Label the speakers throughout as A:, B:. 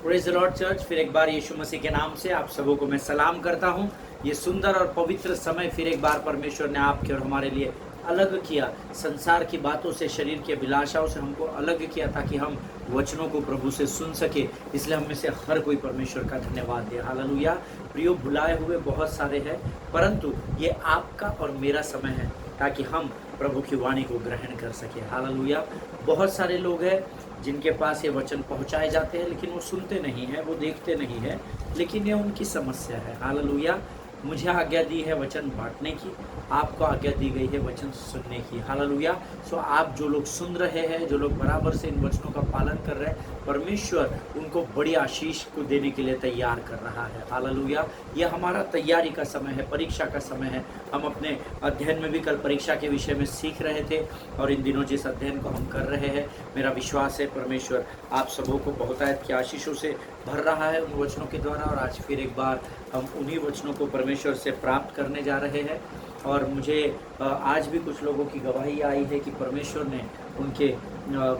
A: Praise the Lord church. फिर एक बार यीशु मसीह के नाम से आप सबों को मैं सलाम करता हूं। ये सुंदर और पवित्र समय फिर एक बार परमेश्वर ने आपके और हमारे लिए अलग किया। संसार की बातों से, शरीर की अभिलाषाओं से हमको अलग किया ताकि हम वचनों को प्रभु से सुन सके। इसलिए हम में से हर कोई परमेश्वर का धन्यवाद दे। हालेलुया। प्रियो, बुलाए हुए बहुत सारे हैं, परंतु ये आपका और मेरा समय है ताकि हम प्रभु की वाणी को ग्रहण कर सके। हालेलुया। बहुत सारे लोग हैं जिनके पास ये वचन पहुंचाए जाते हैं, लेकिन वो सुनते नहीं हैं, वो देखते नहीं हैं, लेकिन ये उनकी समस्या है। हालेलुया। मुझे आज्ञा दी है वचन बांटने की, आपको आज्ञा दी गई है वचन सुनने की। हालेलुया। सो आप जो लोग सुन रहे हैं, जो लोग बराबर से इन वचनों का पालन कर रहे हैं, परमेश्वर उनको बड़ी आशीष को देने के लिए तैयार कर रहा है। हालेलुया। यह हमारा तैयारी का समय है, परीक्षा का समय है। हम अपने अध्ययन में भी कल परीक्षा के विषय में सीख रहे थे, और इन दिनों जिस अध्ययन को हम कर रहे हैं, मेरा विश्वास है परमेश्वर आप सबों को बहुतायत की आशीषों से भर रहा है उन वचनों के द्वारा। और आज फिर एक बार हम उन्हीं वचनों को परमेश्वर से प्राप्त करने जा रहे हैं। और मुझे आज भी कुछ लोगों की गवाही आई है कि परमेश्वर ने उनके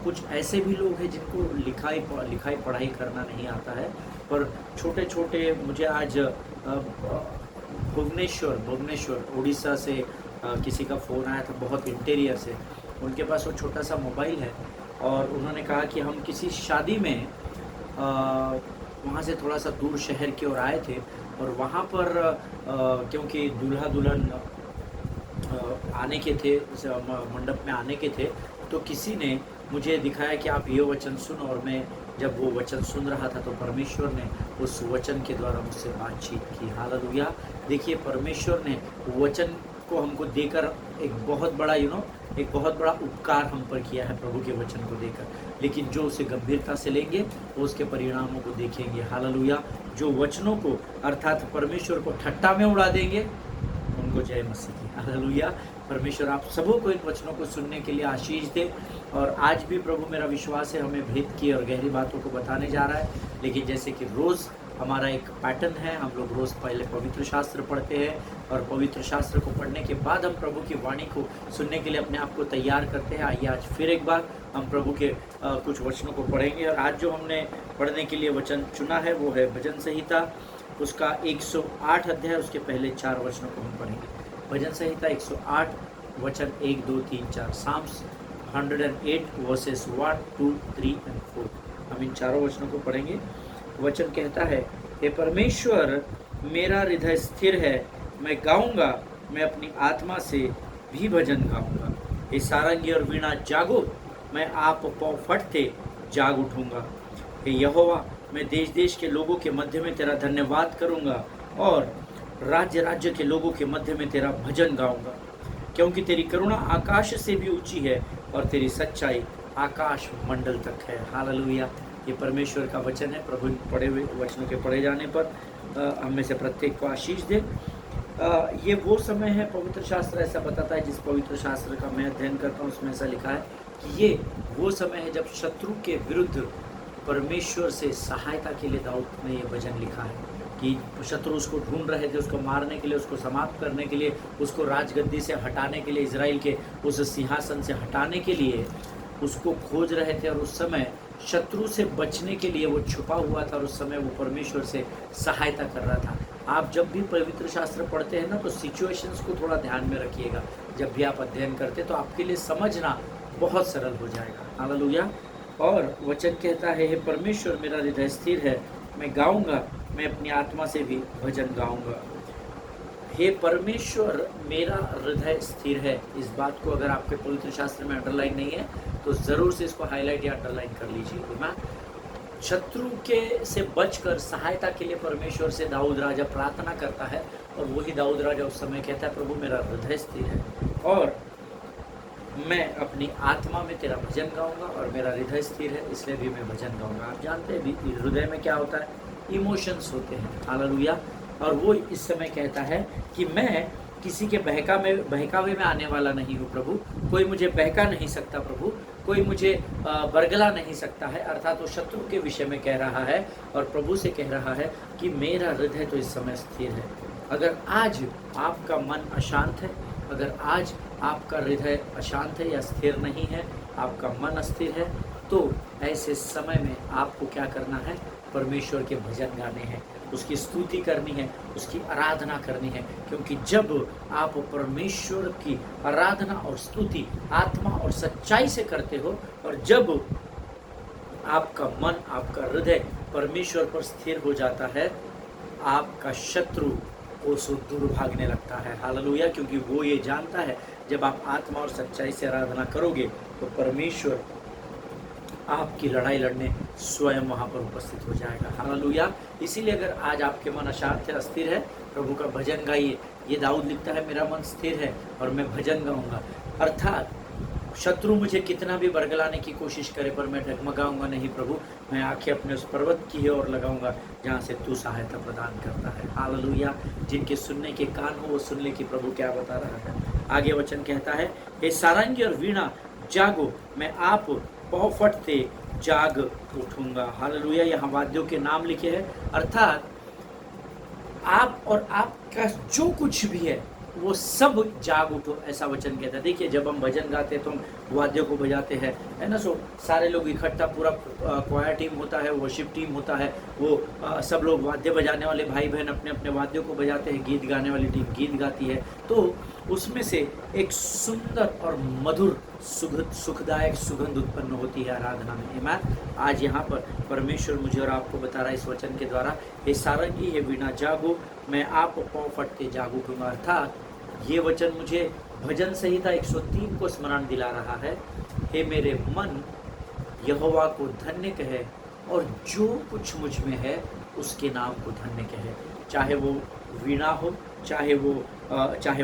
A: कुछ ऐसे भी लोग हैं जिनको लिखाई पढ़ाई करना नहीं आता है, पर छोटे छोटे, मुझे आज भुवनेश्वर उड़ीसा से किसी का फ़ोन आया था, बहुत इंटीरियर से। उनके पास वो छोटा सा मोबाइल है, और उन्होंने कहा कि हम किसी शादी में वहाँ से थोड़ा सा दूर शहर की ओर आए थे, और वहाँ पर क्योंकि दूल्हा दुल्हन आने के थे, मंडप में आने के थे, तो किसी ने मुझे दिखाया कि आप ये वचन सुनो। और मैं जब वो वचन सुन रहा था तो परमेश्वर ने उस वचन के द्वारा मुझसे बातचीत की। हालेलुया। देखिए, परमेश्वर ने वचन को हमको देकर एक बहुत बड़ा एक बहुत बड़ा उपकार हम पर किया है प्रभु के वचन को देकर। लेकिन जो उसे गंभीरता से लेंगे वो उसके परिणामों को देखेंगे। हालेलुया। जो वचनों को अर्थात परमेश्वर को ठट्टा में उड़ा देंगे, उनको जय मसीह की। हालेलुया। परमेश्वर आप सबों को इन वचनों को सुनने के लिए आशीष दे। और आज भी प्रभु, मेरा विश्वास है, हमें भेद की और गहरी बातों को बताने जा रहा है। लेकिन जैसे कि रोज़ हमारा एक पैटर्न है, हम लोग रोज़ पहले पवित्र शास्त्र पढ़ते हैं, और पवित्र शास्त्र को पढ़ने के बाद हम प्रभु की वाणी को सुनने के लिए अपने आप को तैयार करते हैं। आइए आज फिर एक बार हम प्रभु के कुछ वचनों को पढ़ेंगे। और आज जो हमने पढ़ने के लिए वचन चुना है वो है भजन संहिता, उसका 108 अध्याय, उसके पहले 4 वचनों को हम पढ़ेंगे। भजन संहिता 108 वचन 1, 2, 3, 4। साम्स 108 वर्सेस 1, 2, 3 और 4। हम इन चारों वचनों को पढ़ेंगे। वचन कहता है, हे परमेश्वर, मेरा हृदय स्थिर है, मैं गाऊंगा, मैं अपनी आत्मा से भी भजन गाऊंगा। हे सारंगी और वीणा जागो, मैं आप पाँव फटते जाग उठूंगा। हे यहोवा, मैं देश देश के लोगों के मध्य में तेरा धन्यवाद करूंगा, और राज्य राज्य के लोगों के मध्य में तेरा भजन गाऊंगा। क्योंकि तेरी करुणा आकाश से भी ऊंची है, और तेरी सच्चाई आकाश मंडल तक है। हालेलुया। ये परमेश्वर का वचन है। प्रभु पढ़े हुए वचनों के पढ़े जाने पर हम में से प्रत्येक को आशीष दे। ये वो समय है, पवित्र शास्त्र ऐसा बताता है, जिस पवित्र शास्त्र का मैं अध्ययन करता हूँ उसमें ऐसा लिखा है कि ये वो समय है जब शत्रु के विरुद्ध परमेश्वर से सहायता के लिए दाऊद ने ये वचन लिखा है कि शत्रु उसको ढूंढ रहे थे, उसको मारने के लिए, उसको समाप्त करने के लिए, उसको राजगद्दी से हटाने के लिए, इजराइल के उस सिंहासन से हटाने के लिए उसको खोज रहे थे। और उस समय शत्रु से बचने के लिए वो छुपा हुआ था, और उस समय वो परमेश्वर से सहायता कर रहा था। आप जब भी पवित्र शास्त्र पढ़ते हैं ना, तो सिचुएशंस को थोड़ा ध्यान में रखिएगा। जब भी आप अध्ययन करते तो आपके लिए समझना बहुत सरल हो जाएगा। हालेलुया। और वचन कहता है, हे परमेश्वर, मेरा हृदय स्थिर है, मैं गाऊंगा, मैं अपनी आत्मा से भी भजन गाऊंगा। हे परमेश्वर, मेरा हृदय स्थिर है। इस बात को अगर आपके पवित्र शास्त्र में अंडरलाइन नहीं है तो ज़रूर से इसको हाईलाइट या अंडरलाइन कर लीजिए। मैं शत्रु के से बचकर सहायता के लिए परमेश्वर से दाऊद राजा प्रार्थना करता है, और वही दाऊद राजा उस समय कहता है, प्रभु मेरा हृदय स्थिर है, और मैं अपनी आत्मा में तेरा भजन गाऊंगा, और मेरा हृदय स्थिर है इसलिए भी मैं भजन गाऊंगा। आप जानते हैं भी हृदय में क्या होता है, इमोशंस होते हैं। हालेलुया। और वो इस समय कहता है कि मैं किसी के बहकावे में आने वाला नहीं हूँ प्रभु, कोई मुझे बहका नहीं सकता प्रभु, कोई मुझे बरगला नहीं सकता है। अर्थात वो शत्रु के विषय में कह रहा है, और प्रभु से कह रहा है कि मेरा हृदय तो इस समय स्थिर है। अगर आज आपका मन अशांत है, अगर आज आपका हृदय अशांत है या स्थिर नहीं है, आपका मन अस्थिर है, तो ऐसे समय में आपको क्या करना है? परमेश्वर के भजन गाने हैं, उसकी स्तुति करनी है, उसकी आराधना करनी है, क्योंकि जब आप परमेश्वर की आराधना और स्तुति आत्मा और सच्चाई से करते हो, और जब आपका मन, आपका हृदय परमेश्वर पर स्थिर हो जाता है, आपका शत्रु कोसों दूर भागने लगता है। हालेलुया! क्योंकि वो ये जानता है जब आप आत्मा और सच्चाई से आराधना करोगे तो परमेश्वर आपकी लड़ाई लड़ने स्वयं वहाँ पर उपस्थित हो जाएगा। हालेलुया! इसीलिए अगर आज आपके मन अशांत है, अस्थिर है, प्रभु का भजन गाइए। ये दाऊद लिखता है, मेरा मन स्थिर है और मैं भजन गाऊंगा। अर्थात शत्रु मुझे कितना भी बरगलाने की कोशिश करे, पर मैं डगमगाऊंगा नहीं प्रभु। मैं आंखें अपने उस पर्वत की ओर लगाऊंगा जहाँ से तू सहायता प्रदान करता है। हालेलुया! जिनके सुनने के कान हो वो सुन ले कि प्रभु क्या बता रहा है। आगे वचन कहता है, हे सारंगी और वीणा जागो, मैं आप पौ फटते जाग उठूंगा। हालेलुया! यहाँ वाद्यों के नाम लिखे हैं, अर्थात आप और आपका जो कुछ भी है वो सब जाग उठो, ऐसा वचन कहता है। देखिए, जब हम भजन गाते हैं तो हम वाद्यों को बजाते हैं, है ना। सो सारे लोग इकट्ठा, पूरा क्वायर टीम होता है, वर्शिप टीम होता है, वो सब लोग वाद्य बजाने वाले भाई बहन अपने अपने वाद्यों को बजाते हैं, गीत गाने वाली टीम गीत गाती है। तो उसमें से एक सुंदर और मधुर सुखदायक सुगंध उत्पन्न होती है आराधना में। आमीन। आज यहाँ पर परमेश्वर मुझे और आपको बता रहा है इस वचन के द्वारा, हे सारंगी, हे वीणा जागो, मैं आप पाँव फटते जाग उठूंगा। अर्थात ये वचन मुझे भजन संहिता 103 को स्मरण दिला रहा है। हे मेरे मन, यहोवा को धन्य कहे, और जो कुछ मुझ में है उसके नाम को धन्य कहे। चाहे वो वीणा हो, चाहे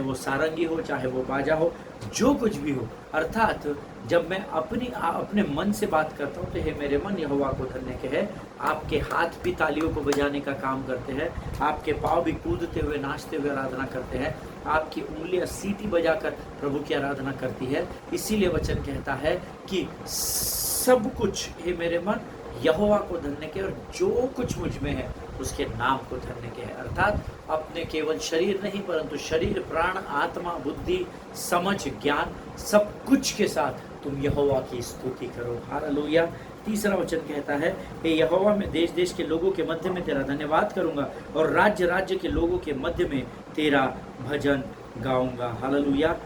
A: वो सारंगी हो, चाहे वो बाजा हो, जो कुछ भी हो। अर्थात जब मैं अपने मन से बात करता हूँ तो हे मेरे मन, यहोवा को धन्य कहे। आपके हाथ भी तालियों को बजाने का काम करते हैं, आपके पाँव भी कूदते हुए नाचते हुए आराधना करते हैं, आपकी उंगलियां सीटी बजाकर प्रभु की आराधना करती है। इसीलिए वचन कहता है कि सब कुछ, हे मेरे मन, यहोवा को धन्य कहे, और जो कुछ मुझ में है उसके नाम को धन्य कहे। अर्थात अपने केवल शरीर नहीं, परंतु शरीर, प्राण, आत्मा, बुद्धि, समझ, ज्ञान, सब कुछ के साथ तुम यहोवा की स्तुति करो। हालेलुया! तीसरा वचन कहता है, हे यहोवा, मैं देश देश के लोगों के मध्य में तेरा धन्यवाद करूंगा, और राज्य राज्य के लोगों के मध्य में तेरा भजन गाऊंगा। हालेलुया!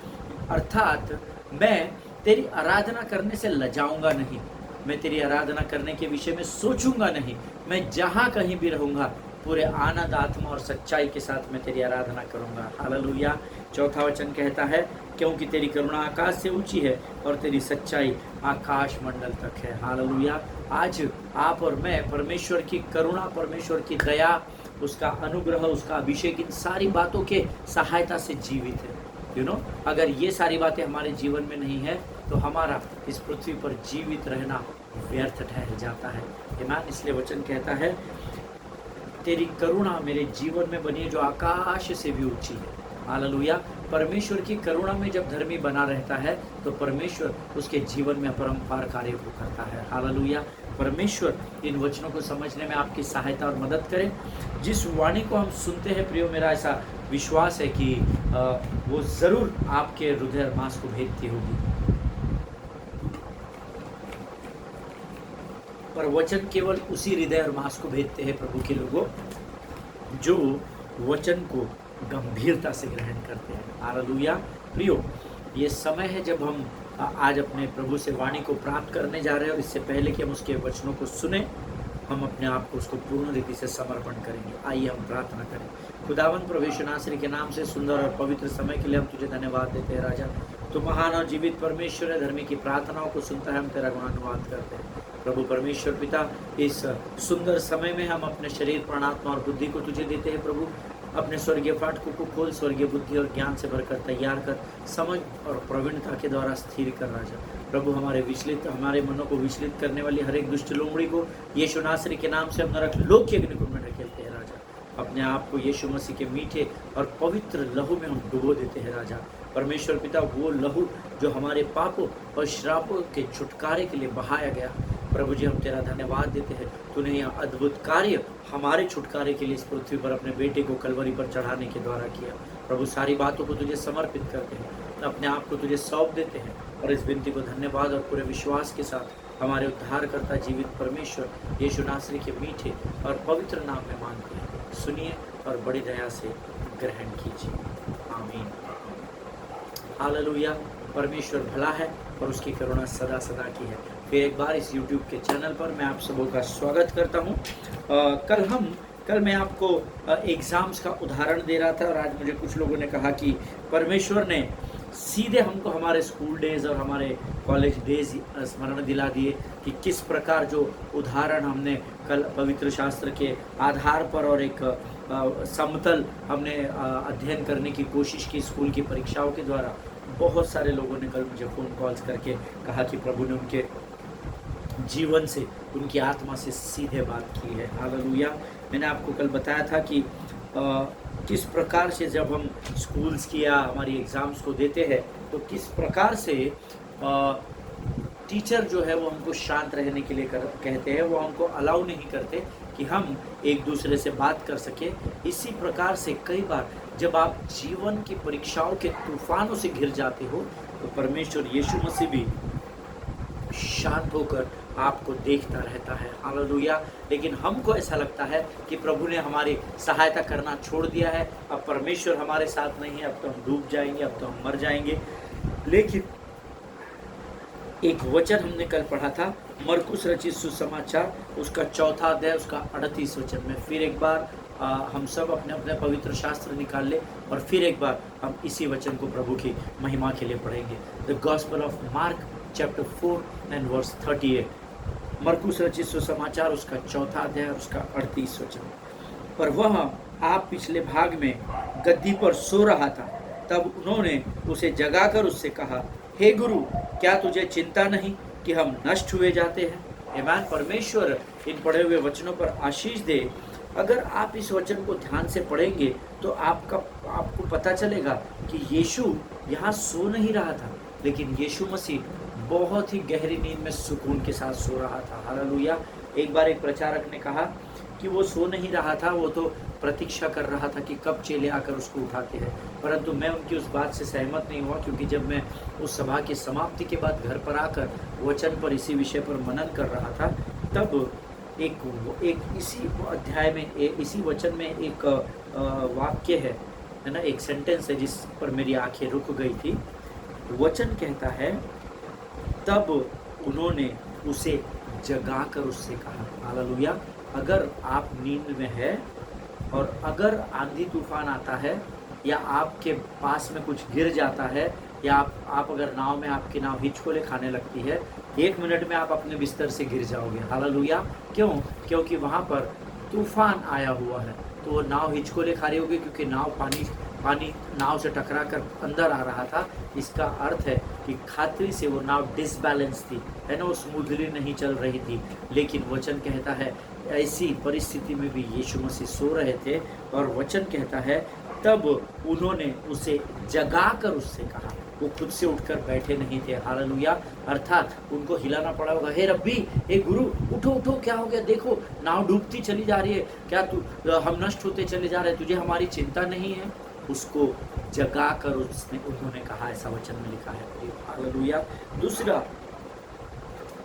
A: अर्थात मैं तेरी आराधना करने से लजाऊंगा नहीं, मैं तेरी आराधना करने के विषय में सोचूंगा नहीं। मैं जहाँ कहीं भी रहूँगा पूरे आनंद, आत्मा और सच्चाई के साथ मैं तेरी आराधना करूँगा। हालेलुया! चौथा वचन कहता है, क्योंकि तेरी करुणा आकाश से ऊंची है और तेरी सच्चाई आकाश मंडल तक है। हालेलुया! आज आप और मैं परमेश्वर की करुणा, परमेश्वर की दया, उसका अनुग्रह, उसका अभिषेक, इन सारी बातों के सहायता से जीवित है। अगर ये सारी बातें हमारे जीवन में नहीं है तो हमारा इस पृथ्वी पर जीवित रहना व्यर्थ ठहर जाता है। आमीन। इसलिए वचन कहता है, तेरी करुणा मेरे जीवन में बनी है जो आकाश से भी ऊंची है। हालेलुया! परमेश्वर की करुणा में जब धर्मी बना रहता है तो परमेश्वर उसके जीवन में अपरंपार कार्य को करता है। हालेलुया! परमेश्वर इन वचनों को समझने में आपकी सहायता और मदद करे। जिस वाणी को हम सुनते हैं प्रियो, मेरा ऐसा विश्वास है कि वो ज़रूर आपके हृदय और मांस को भेदती होगी। पर वचन केवल उसी हृदय और मांस को भेदते हैं प्रभु के लोगों जो वचन को गंभीरता से ग्रहण करते हैं। हालेलुया! प्रियो, ये समय है जब हम आज अपने प्रभु से वाणी को प्राप्त करने जा रहे हैं, और इससे पहले कि हम उसके वचनों को सुने, हम अपने आप को उसको पूर्ण रीति से समर्पण करेंगे। आइए हम प्रार्थना करें। खुदावंद प्रभु यीशु नासरी के नाम से सुंदर और पवित्र समय के लिए हम तुझे धन्यवाद देते हैं। राजा, तो महान और जीवित परमेश्वर है, धर्मी की प्रार्थनाओं को सुनता है, हम तेरा गुणानुवाद करते हैं। प्रभु परमेश्वर पिता, इस सुंदर समय में हम अपने शरीर, प्राण, आत्मा और बुद्धि को तुझे देते हैं। प्रभु, अपने स्वर्गीय फाटकों को खोल, स्वर्गीय बुद्धि और ज्ञान से भरकर तैयार कर, समझ और प्रवीणता के द्वारा स्थिर कर। राजा प्रभु, हमारे मनों को विचलित करने वाली हर एक दुष्ट लोमड़ी को यीशु नासरी के नाम से हम नरक लोक के अग्निकुंड में ढकेलते हैं। राजा, अपने आप को यीशु मसीह के मीठे और पवित्र लहू में हम डुबो देते हैं। राजा परमेश्वर पिता, वो लहू जो हमारे पापों और श्रापों के छुटकारे के लिए बहाया गया, प्रभु जी हम तेरा धन्यवाद देते हैं। तूने यह अद्भुत कार्य हमारे छुटकारे के लिए इस पृथ्वी पर अपने बेटे को कलवरी पर चढ़ाने के द्वारा किया। प्रभु, सारी बातों को तुझे समर्पित करते हैं, अपने आप को तुझे सौंप देते हैं, और इस विनती को धन्यवाद और पूरे विश्वास के साथ हमारे उद्धारकर्ता जीवित परमेश्वर यीशु नासरी के मीठे और पवित्र नाम में मांगते हैं, सुनिए और बड़ी दया से ग्रहण कीजिए। आमीन। हालेलुया। परमेश्वर भला है और उसकी करुणा सदा सदा की है। फिर एक बार इस YouTube के चैनल पर मैं आप सबों का स्वागत करता हूँ। कल मैं आपको एग्ज़ाम्स का उदाहरण दे रहा था और आज मुझे कुछ लोगों ने कहा कि परमेश्वर ने सीधे हमको हमारे स्कूल डेज़ और हमारे कॉलेज डेज़ स्मरण दिला दिए कि किस प्रकार जो उदाहरण हमने कल पवित्र शास्त्र के आधार पर और एक समतल हमने अध्ययन करने की कोशिश की स्कूल की परीक्षाओं के द्वारा। बहुत सारे लोगों ने कल मुझे फ़ोन कॉल्स करके कहा कि प्रभु ने उनके जीवन से, उनकी आत्मा से सीधे बात की है। हालेलुया। मैंने आपको कल बताया था कि किस प्रकार से जब हम स्कूल्स की या हमारी एग्ज़ाम्स को देते हैं तो किस प्रकार से टीचर जो है वो हमको शांत रहने के लिए कहते हैं, वो हमको अलाउ नहीं करते कि हम एक दूसरे से बात कर सके। इसी प्रकार से कई बार जब आप जीवन की परीक्षाओं के तूफानों से घिर जाते हो तो परमेश्वर यीशु मसीह भी शांत होकर आपको देखता रहता है। हालेलुया। लेकिन हमको ऐसा लगता है कि प्रभु ने हमारी सहायता करना छोड़ दिया है, अब परमेश्वर हमारे साथ नहीं है, अब तो हम डूब जाएंगे, अब तो हम मर जाएंगे। लेकिन एक वचन हमने कल पढ़ा था, मरकुस रचित सुसमाचार उसका 4 अध्याय उसका 38 वचन में। फिर एक बार हम सब अपने अपने पवित्र शास्त्र निकाल ले और फिर एक बार हम इसी वचन को प्रभु की महिमा के लिए पढ़ेंगे। The gospel of Mark chapter 4 and verse 38। मरकुस रचित सुसमाचार उसका 4 अध्याय उसका 38 वचन। पर वह आप पिछले भाग में गद्दी पर सो रहा था, तब उन्होंने उसे जगाकर उससे कहा, हे गुरु, क्या तुझे चिंता नहीं कि हम नष्ट हुए जाते हैं? आमीन। परमेश्वर इन पढ़े हुए वचनों पर आशीष दे। अगर आप इस वचन को ध्यान से पढ़ेंगे तो आपको पता चलेगा कि यीशु यहाँ सो नहीं रहा था, लेकिन यीशु मसीह बहुत ही गहरी नींद में सुकून के साथ सो रहा था। हालेलुया। एक बार एक प्रचारक ने कहा कि वो सो नहीं रहा था, वो तो प्रतीक्षा कर रहा था कि कब चेले आकर उसको उठाते हैं। परंतु मैं उनकी उस बात से सहमत नहीं हुआ, क्योंकि जब मैं उस सभा की समाप्ति के बाद घर पर आकर वचन पर इसी विषय पर मनन कर रहा था, तब एक इसी अध्याय में इसी वचन में एक वाक्य है ना, एक सेंटेंस है जिस पर मेरी आंखें रुक गई थी। वचन कहता है, तब उन्होंने उसे जगाकर उससे कहा। हालेलुया। अगर आप नींद में है और अगर आंधी तूफान आता है या आपके पास में कुछ गिर जाता है या आप अगर नाव में आपकी नाव हिचकोले खाने लगती है, 1 मिनट में आप अपने बिस्तर से गिर जाओगे। हालेलुया। क्यों? क्योंकि वहाँ पर तूफान आया हुआ है, तो वो नाव हिचकोले खा रही होगी, क्योंकि नाव पानी नाव से टकरा कर अंदर आ रहा था। इसका अर्थ है कि खातिर से वो नाव डिसबैलेंस थी, है ना, वो स्मूथली नहीं चल रही थी। लेकिन वचन कहता है ऐसी परिस्थिति में भी यीशु मसीह सो रहे थे, और वचन कहता है तब उन्होंने उसे जगाकर उससे कहा। वो खुद से उठकर बैठे नहीं थे। हालेलुया। अर्थात उनको हिलाना पड़ा होगा, हे रब्बी, हे गुरु, उठो उठो, क्या हो गया? देखो नाव डूबती चली जा रही है, क्या हम नष्ट होते चले जा रहे हैं, तुझे हमारी चिंता नहीं है? उसको जगाकर उन्होंने कहा, ऐसा वचन में लिखा है। हालेलुया। दूसरा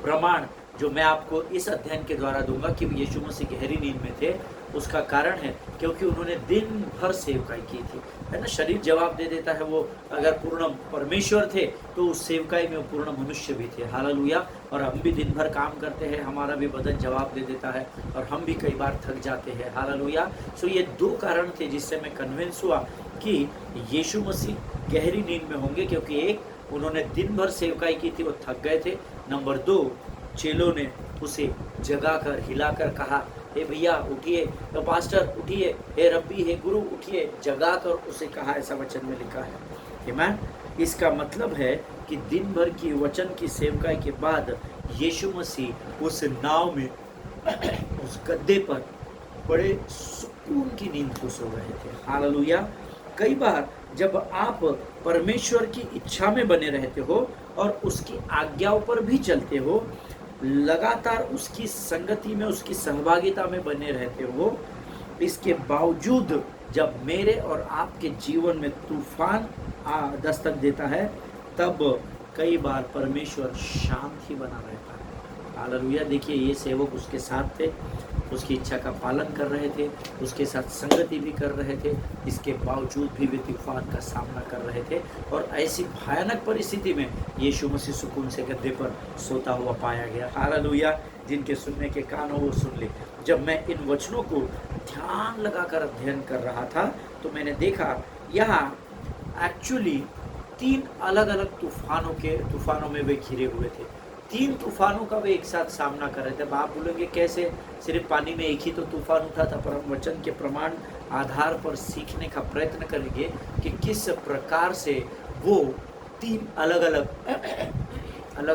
A: प्रमाण जो मैं आपको इस अध्ययन के द्वारा दूंगा कि यीशु मसीह गहरी नींद में थे, उसका कारण है क्योंकि उन्होंने दिन भर सेवकाई की थी, है ना। शरीर जवाब दे देता है, वो अगर पूर्ण परमेश्वर थे तो उस सेवकाई में वो पूर्ण मनुष्य भी थे। हालेलुया। और हम भी दिन भर काम करते हैं, हमारा भी बदन जवाब दे देता है और हम भी कई बार थक जाते हैं। हालेलुया। सो ये 2 कारण थे जिससे मैं कन्विंस हुआ कि यीशु मसीह गहरी नींद में होंगे, क्योंकि एक, उन्होंने दिन भर सेवकाई की थी, वो थक गए थे। नंबर 2, चेलों ने उसे जगाकर हिलाकर कहा, हे भैया उठिए, तो पास्टर उठिए, हे रब्बी, हे गुरु उठिए, जगाकर उसे कहा, ऐसा वचन में लिखा है। आमीन। इसका मतलब है कि दिन भर की वचन की सेवकाई के बाद यीशु मसीह उस नाव में उस गद्दे पर बड़े सुकून की नींद को सो रहे थे। हालेलुया। कई बार जब आप परमेश्वर की इच्छा में बने रहते हो और उसकी आज्ञाओं पर भी चलते हो, लगातार उसकी संगति में, उसकी सहभागिता में बने रहते हो, इसके बावजूद जब मेरे और आपके जीवन में तूफान दस्तक देता है, तब कई बार परमेश्वर शांत ही बना रहता है। हालेलुया। देखिए ये सेवक उसके साथ थे, उसकी इच्छा का पालन कर रहे थे, उसके साथ संगति भी कर रहे थे, इसके बावजूद भी वे तूफान का सामना कर रहे थे। और ऐसी भयानक परिस्थिति में यीशु मसीह सुकून से गद्दे पर सोता हुआ पाया गया। हालेलुया। जिनके सुनने के कान हो वो सुन ले। जब मैं इन वचनों को ध्यान लगाकर अध्ययन कर रहा था तो मैंने देखा यहाँ एक्चुअली 3 अलग अलग तूफानों में वे घिरे हुए थे। 3 तूफानों का वे एक साथ सामना कर रहे थे। आप बोलेंगे कैसे, सिर्फ पानी में एक ही तो तूफान उठा था। पर हम वचन के प्रमाण आधार पर सीखने का प्रयत्न करेंगे कि किस प्रकार से वो 3 अलग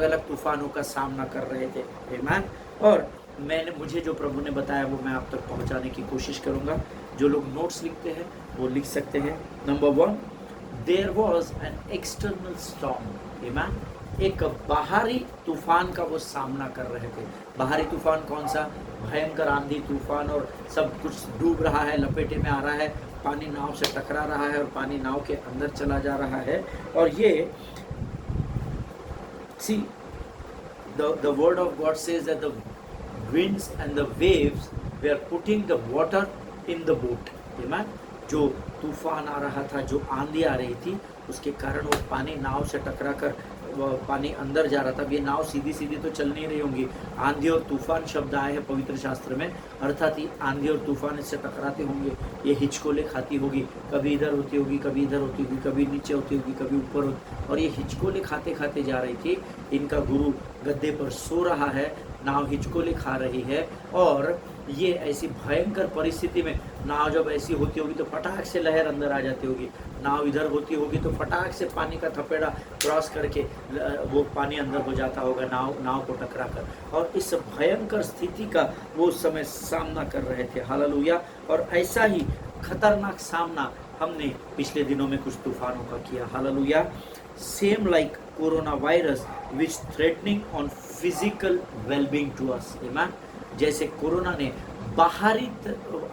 A: अलग तूफानों का सामना कर रहे थे। आमीन। और मुझे जो प्रभु ने बताया वो मैं आप तक पहुंचाने की कोशिश करूंगा। जो लोग नोट्स लिखते हैं वो लिख सकते हैं। Number 1, there was an external storm. आमीन। एक बाहरी तूफान का वो सामना कर रहे थे। बाहरी तूफान कौन सा? भयंकर आंधी तूफान, और सब कुछ डूब रहा है, लपेटे में आ रहा है, पानी नाव से टकरा रहा है और पानी नाव के अंदर चला जा रहा है। और ये सी the word of God says that the winds and the waves were putting the water in the boat. Amen. जो तूफान आ रहा था, जो आंधी आ रही थी, उसके कारण वो पानी नाव से टकरा कर पानी अंदर जा रहा था। अब ये नाव सीधी सीधी तो चल नहीं रही होंगी। आंधी और तूफान शब्द आए हैं पवित्र शास्त्र में, अर्थात ये आंधी और तूफान इससे टकराते होंगे। ये हिचकोले खाती होगी, कभी इधर होती होगी, कभी इधर होती होगी, कभी नीचे होती होगी, कभी ऊपर होती, और ये हिचकोले खाते खाते जा रही थी। इनका गुरु गद्दे पर सो रहा है, नाव हिचकोले खा रही है। और ये ऐसी भयंकर परिस्थिति में नाव जब ऐसी होती होगी तो फटाक से लहर अंदर आ जाती होगी। नाव इधर होती होगी तो फटाक से पानी का थपेड़ा क्रॉस करके वो पानी अंदर हो जाता होगा नाव को टकरा कर। और इस भयंकर स्थिति का वो उस समय सामना कर रहे थे। हालेलुया। और ऐसा ही खतरनाक सामना हमने पिछले दिनों में कुछ तूफानों का किया। हालेलुया। Same like corona virus which threatening on physical wellbeing to us. आमीन। जैसे कोरोना ने बाहरी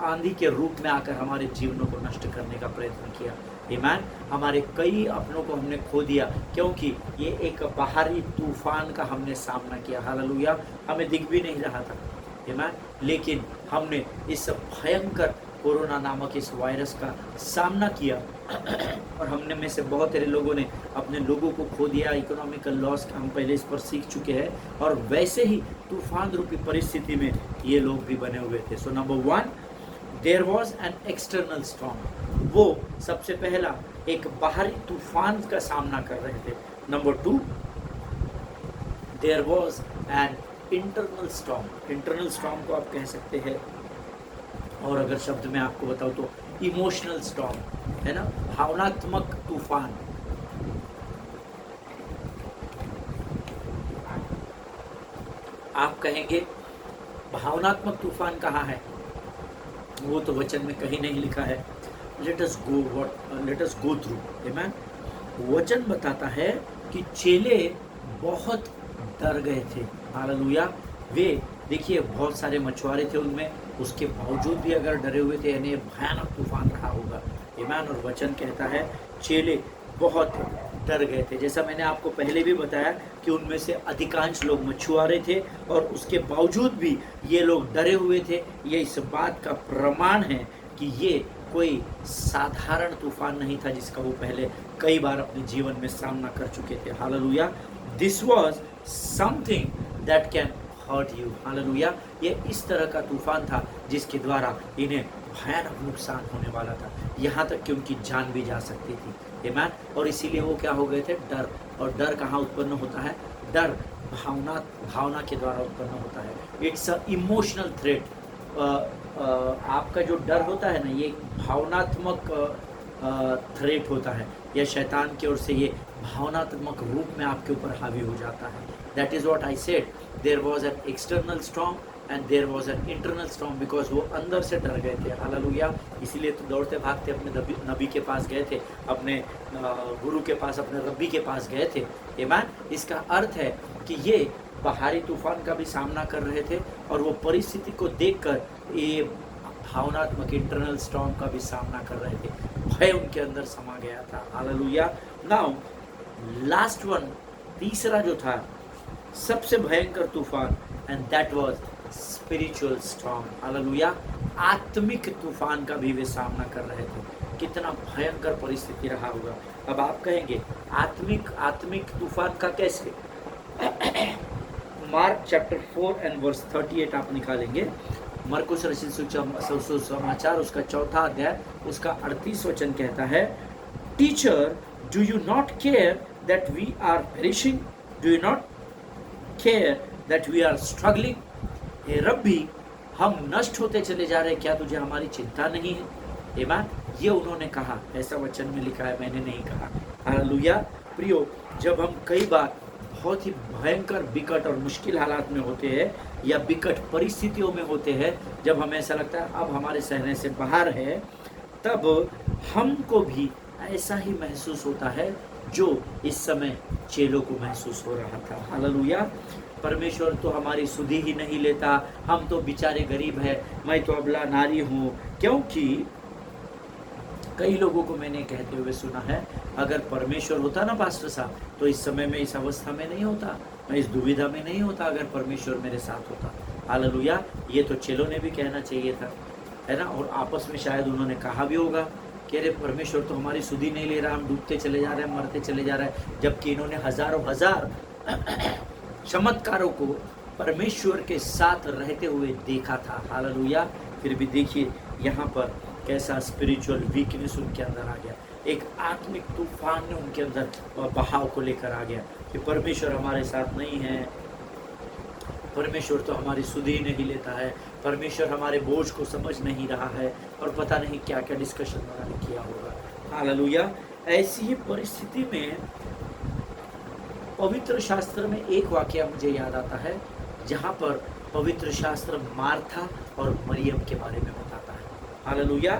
A: आंधी के रूप में आकर हमारे जीवनों को नष्ट करने का प्रयत्न किया। आमीन। हमारे कई अपनों को हमने खो दिया क्योंकि ये एक बाहरी तूफान का हमने सामना किया। हालेलुया। हमें दिख भी नहीं रहा था। आमीन। लेकिन हमने इस भयंकर कोरोना नामक इस वायरस का सामना किया और हमने में से बहुत सारे लोगों ने अपने लोगों को खो दिया। इकोनॉमिकल लॉस का हम पहले इस पर सीख चुके हैं। और वैसे ही तूफान रूपी परिस्थिति में ये लोग भी बने हुए थे। So number 1, there was an external storm. वो सबसे पहला एक बाहरी तूफान का सामना कर रहे थे। Number 2, there was an internal storm. Internal storm को आप कह सकते हैं, और अगर शब्द में आपको बताऊं तो इमोशनल स्टॉर्म, है ना, भावनात्मक तूफान। आप कहेंगे भावनात्मक तूफान कहाँ है? वो तो वचन में कहीं नहीं लिखा है। Let us go through. आमीन। वचन बताता है कि चेले बहुत डर गए थे। हालेलुया। वे देखिए बहुत सारे मछुआरे थे उनमें, उसके बावजूद भी अगर डरे हुए थे, यानी भयानक तूफान रहा होगा। आमीन। और वचन कहता है चेले बहुत डर गए थे। जैसा मैंने आपको पहले भी बताया कि उनमें से अधिकांश लोग मछुआरे थे और उसके बावजूद भी ये लोग डरे हुए थे। ये इस बात का प्रमाण है कि ये कोई साधारण तूफान नहीं था जिसका वो पहले कई बार अपने जीवन में सामना कर चुके थे। हालेलुया। This was something that can hurt you. हालेलुया। ये इस तरह का तूफान था जिसके द्वारा इन्हें भयानक नुकसान होने वाला था, यहाँ तक कि उनकी जान भी जा सकती थी। आमीन। और इसीलिए वो क्या हो गए थे? डर। और डर कहाँ उत्पन्न होता है? डर भावना के द्वारा उत्पन्न होता है। It's a emotional threat. आपका जो डर होता है ना, ये भावनात्मक थ्रेट होता है, या शैतान की ओर से ये भावनात्मक रूप में आपके ऊपर हावी हो जाता है। That is what I said. There was an external storm and there was an internal storm, because वो अंदर से डर गए थे। हालेलुया। इसीलिए तो दौड़ते भागते अपने नबी के पास गए थे, अपने गुरु के पास, अपने रब्बी के पास गए थे। आमीन। इसका अर्थ है कि ये बाहरी तूफान का भी सामना कर रहे थे और वो परिस्थिति को देखकर ये भावनात्मक इंटरनल स्टॉर्म का भी सामना कर रहे थे। भय उनके अंदर समा गया था। हालेलुया। नाउ लास्ट वन, तीसरा जो था सबसे भयंकर तूफान, and that was spiritual storm. Hallelujah. आत्मिक तूफान का भी वे सामना कर रहे थे। कितना भयंकर परिस्थिति रहा होगा। अब आप कहेंगे आत्मिक तूफान का कैसे? मार्क चैप्टर 4 एंड वर्स 38 आप निकालेंगे। मरकुस रचित सुसमाचार उसका 4 अध्याय उसका 38 वचन कहता है, teacher do you not care that we are perishing, do you not care that we are struggling. हे रब्बी, हम नष्ट होते चले जा रहे, क्या तुझे हमारी चिंता नहीं है? आमीन। ये उन्होंने कहा, ऐसा वचन में लिखा है, मैंने नहीं कहा। हालेलुया। प्रियो, जब हम कई बार बहुत ही भयंकर विकट और मुश्किल हालात में होते हैं या विकट परिस्थितियों में होते हैं, जब हमें ऐसा लगता है अब हमारे सहने से बाहर है, तब हमको भी ऐसा ही महसूस होता है जो इस समय चेलों को महसूस हो रहा था। हालेलुया। परमेश्वर तो हमारी सुधि ही नहीं लेता, हम तो बेचारे गरीब है, मैं तो अबला नारी हूँ। क्योंकि कई लोगों को मैंने कहते हुए सुना है, अगर परमेश्वर होता ना पास्टर साहब, तो इस समय में इस अवस्था में नहीं होता, मैं इस दुविधा में नहीं होता अगर परमेश्वर मेरे साथ होता। हालेलुया। ये तो चेलों ने भी कहना चाहिए था, है ना। और आपस में शायद उन्होंने कहा भी होगा कि अरे परमेश्वर तो हमारी सुधि नहीं ले रहा, हम डूबते चले जा रहे हैं, मरते चले जा रहे हैं। जबकि इन्होंने हजारों हजार चमत्कारों को परमेश्वर के साथ रहते हुए देखा था। हालेलुया। फिर भी देखिए यहाँ पर कैसा स्पिरिचुअल वीकनेस उनके अंदर आ गया, एक आत्मिक तूफान ने उनके अंदर बहाव को लेकर आ गया कि परमेश्वर हमारे साथ नहीं है, परमेश्वर तो हमारी सुधि नहीं लेता है, परमेश्वर हमारे बोझ को समझ नहीं रहा है, और पता नहीं क्या क्या डिस्कशन उन्होंने किया होगा। हालेलुया। ऐसी ही परिस्थिति में पवित्र शास्त्र में एक वाकया मुझे याद आता है, जहाँ पर पवित्र शास्त्र मार्था और मरियम के बारे में बताता है। हालेलुया।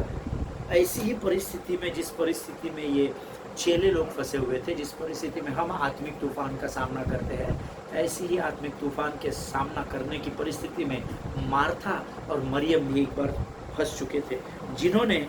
A: ऐसी ही परिस्थिति में, जिस परिस्थिति में ये चेले लोग फंसे हुए थे, जिस परिस्थिति में हम आत्मिक तूफान का सामना करते हैं, ऐसी ही आत्मिक तूफान के सामना करने की परिस्थिति में मार्था और मरियम भी एक बार फंस चुके थे, जिन्होंने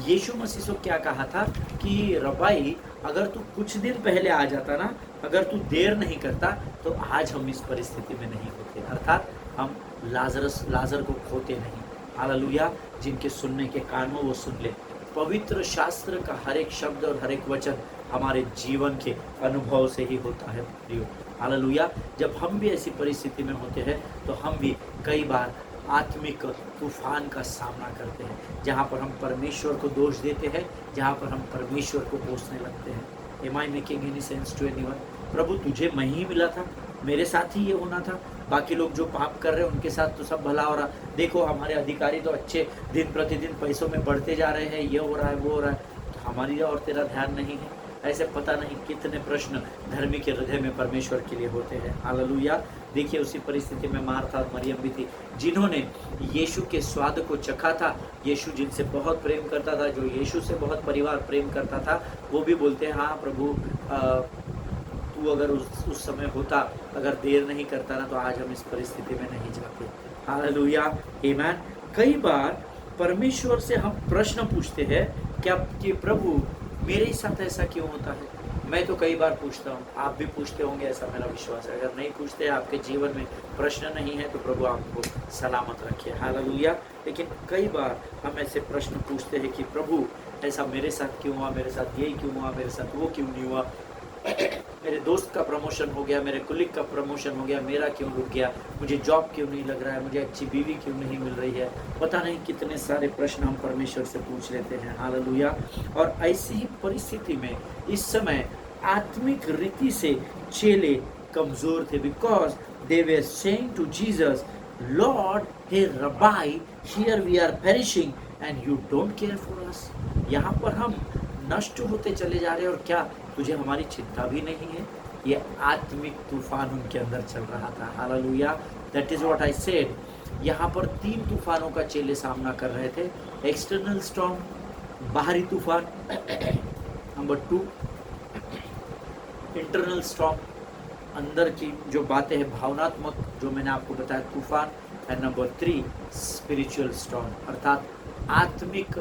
A: यीशु मसीह से क्या कहा था कि रबाई, अगर तू कुछ दिन पहले आ जाता ना, अगर तू देर नहीं करता, तो आज हम इस परिस्थिति में नहीं होते, अर्थात हम लाजर को खोते नहीं। हालेलुया। जिनके सुनने के कान हो वो सुन ले। पवित्र शास्त्र का हर एक शब्द और हर एक वचन हमारे जीवन के अनुभव से ही होता है प्रियो। हालेलुया। जब हम भी ऐसी परिस्थिति में होते हैं तो हम भी कई बार आत्मिक तूफान का सामना करते हैं, जहाँ पर हम परमेश्वर को दोष देते हैं, जहाँ पर हम परमेश्वर को कोसने लगते हैं। Am I making any sense to anyone? प्रभु तुझे मैं ही मिला था, मेरे साथ ही ये होना था, बाकी लोग जो पाप कर रहे हैं उनके साथ तो सब भला हो रहा। देखो हमारे अधिकारी तो अच्छे दिन प्रतिदिन पैसों में बढ़ते जा रहे हैं, ये हो रहा है वो हो रहा है, तो हमारी और तेरा ध्यान नहीं है। ऐसे पता नहीं कितने प्रश्न धर्मी के हृदय में परमेश्वर के लिए होते हैं। हालेलुया। देखिए उसी परिस्थिति में मार्था और मरियम भी थी, जिन्होंने यीशु के स्वाद को चखा था। यीशु जिनसे बहुत प्रेम करता था, जो यीशु से बहुत परिवार प्रेम करता था, वो भी बोलते हैं हाँ प्रभु, तू अगर उस समय होता, अगर देर नहीं करता ना, तो आज हम इस परिस्थिति में नहीं जाते। हालेलुया। आमीन। कई बार परमेश्वर से हम प्रश्न पूछते हैं क्या कि प्रभु मेरे ही साथ ऐसा क्यों होता है। मैं तो कई बार पूछता हूँ, आप भी पूछते होंगे, ऐसा मेरा विश्वास है। अगर नहीं पूछते, आपके जीवन में प्रश्न नहीं है, तो प्रभु आपको सलामत रखिए। हालेलुया। लेकिन कई बार हम ऐसे प्रश्न पूछते हैं कि प्रभु ऐसा मेरे साथ क्यों हुआ, मेरे साथ ये क्यों हुआ, मेरे साथ वो क्यों नहीं हुआ, मेरे दोस्त का प्रमोशन हो गया, मेरे कुलीग का प्रमोशन हो गया, मेरा क्यों रुक गया, मुझे जॉब क्यों नहीं लग रहा है, मुझे अच्छी बीवी क्यों नहीं मिल रही है। पता नहीं कितने सारे प्रश्न हम परमेश्वर से पूछ लेते हैं। हालेलुया। और ऐसी ही परिस्थिति में इस समय आत्मिक रीति से चेले कमजोर थे, because they were saying to Jesus, Lord हे रबाई, here we are perishing and you don't care for us. यहाँ पर हम नष्ट होते चले जा रहे हैं, और क्या तुझे हमारी चिंता भी नहीं है। ये आत्मिक तूफान उनके अंदर चल रहा था। Hallelujah. That is what I said. यहाँ पर 3 तूफानों का चेले सामना कर रहे थे। एक्सटर्नल स्टॉर्म, बाहरी तूफान, नंबर 2 इंटरनल स्टॉर्म, अंदर की जो बातें हैं भावनात्मक, जो मैंने आपको बताया तूफान, एंड नंबर 3 स्पिरिचुअल स्टॉर्म, अर्थात आत्मिक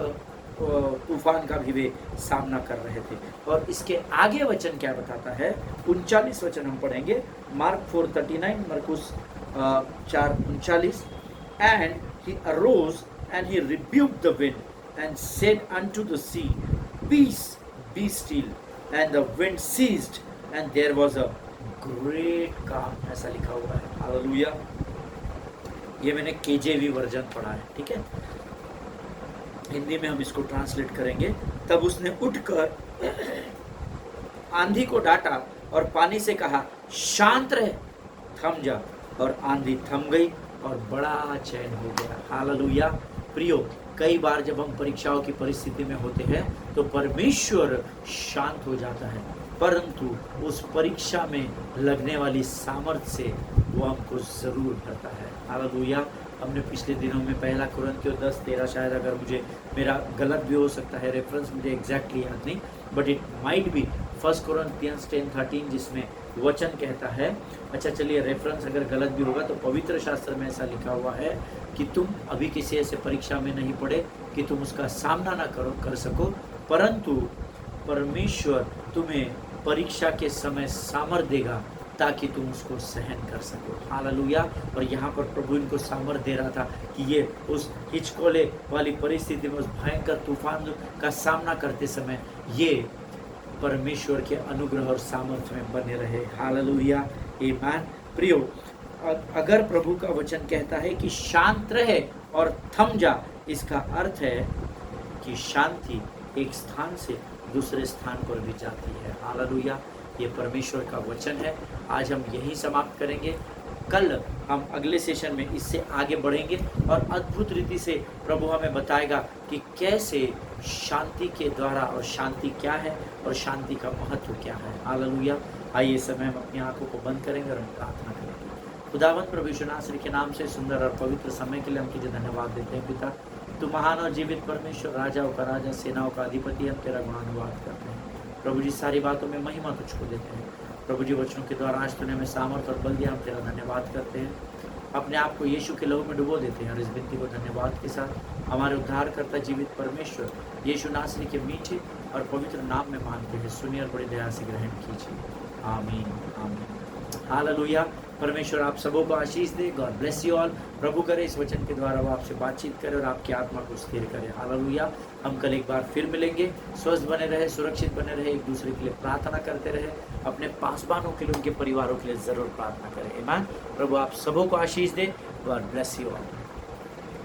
A: तूफान का भी वे सामना कर रहे थे। और इसके आगे वचन क्या बताता है, 39 वचन हम पढ़ेंगे। मार्क 4:39, मरकुस 4:39, and he arose and he rebuked the wind and said unto the sea, Peace, be still. And the wind ceased and there was a great calm. ऐसा लिखा हुआ है। हालेलुया। ये मैंने केजेवी वर्जन पढ़ा है, ठीक है। हिंदी में हम इसको ट्रांसलेट करेंगे। तब उसने उठकर आंधी को डांटा और पानी से कहा, शांत रहे, थम जा। और आंधी थम गई और बड़ा चैन हो गया। हालेलुया। प्रियो, कई बार जब हम परीक्षाओं की परिस्थिति में होते हैं तो परमेश्वर शांत हो जाता है, परंतु उस परीक्षा में लगने वाली सामर्थ्य से वो हमको ज़रूर भरता है। हालेलुया। हमने पिछले दिनों में पहला कुरिन्थियों 10:13, शायद अगर मुझे मेरा गलत भी हो सकता है, रेफरेंस मुझे एग्जैक्टली याद नहीं, but it might be 1 Corinthians 10:13, जिसमें वचन कहता है, अच्छा चलिए रेफरेंस अगर गलत भी होगा तो पवित्र शास्त्र में ऐसा लिखा हुआ है कि तुम अभी किसी ऐसे परीक्षा में नहीं पड़े कि तुम उसका सामना ना कर सको, परंतु परमेश्वर तुम्हें परीक्षा के समय सामर्थ्य देगा ताकि तुम उसको सहन कर सको। हालेलुया। और यहाँ पर प्रभु इनको सामर्थ्य दे रहा था कि ये उस हिचकोले वाली परिस्थिति में, उस भयंकर तूफान का सामना करते समय ये परमेश्वर के अनुग्रह और सामर्थ्य में बने रहे। हालेलुया। आमीन। प्रियो, अगर प्रभु का वचन कहता है कि शांत रहे और थम जा, इसका अर्थ है कि शांति एक स्थान से दूसरे स्थान पर भी जाती है। हालेलुया। ये परमेश्वर का वचन है। आज हम यही समाप्त करेंगे। कल हम अगले सेशन में इससे आगे बढ़ेंगे और अद्भुत रीति से प्रभु हमें बताएगा कि कैसे शांति के द्वारा, और शांति क्या है और शांति का महत्व क्या है। हालेलुया। आइए समय हम अपनी आंखों को बंद करेंगे और हम प्रार्थना करेंगे। खुदावंद प्रभु यीशु नासरी के नाम से सुंदर और पवित्र समय के लिए हम तुझे धन्यवाद देते हैं। पिता, तू महान और जीवित परमेश्वर, राजाओं का राजा, सेनाओं का अधिपति, हम तेरा गुणानुवाद करते हैं। प्रभु जी, सारी बातों में महिमा तुझको देते हैं। प्रभु जी, वचनों के द्वारा आज तूने हमें सामर्थ्य और बल दिया, हम तेरा धन्यवाद करते हैं। अपने आप को यीशु के लहू में डुबो देते हैं और इस विनती को धन्यवाद के साथ हमारे उद्धारकर्ता जीवित परमेश्वर यीशु नासरी के मीठे और पवित्र नाम में मांगते हैं। सुनिए और बड़ी दया से ग्रहण कीजिए। आमीन, आमीन। हालेलुया। परमेश्वर आप सबों को आशीष दे। God bless you all. प्रभु करे इस वचन के द्वारा वो आपसे बातचीत करे और आपकी आत्मा को स्थिर करे। हालेलुया। हम कल एक बार फिर मिलेंगे। स्वस्थ बने रहे, सुरक्षित बने रहे, एक दूसरे के लिए प्रार्थना करते रहे, अपने पासवानों के लिए, उनके परिवारों के लिए जरूर प्रार्थना करें। आमीन। प्रभु आप सबों को आशीष दे। God bless you all.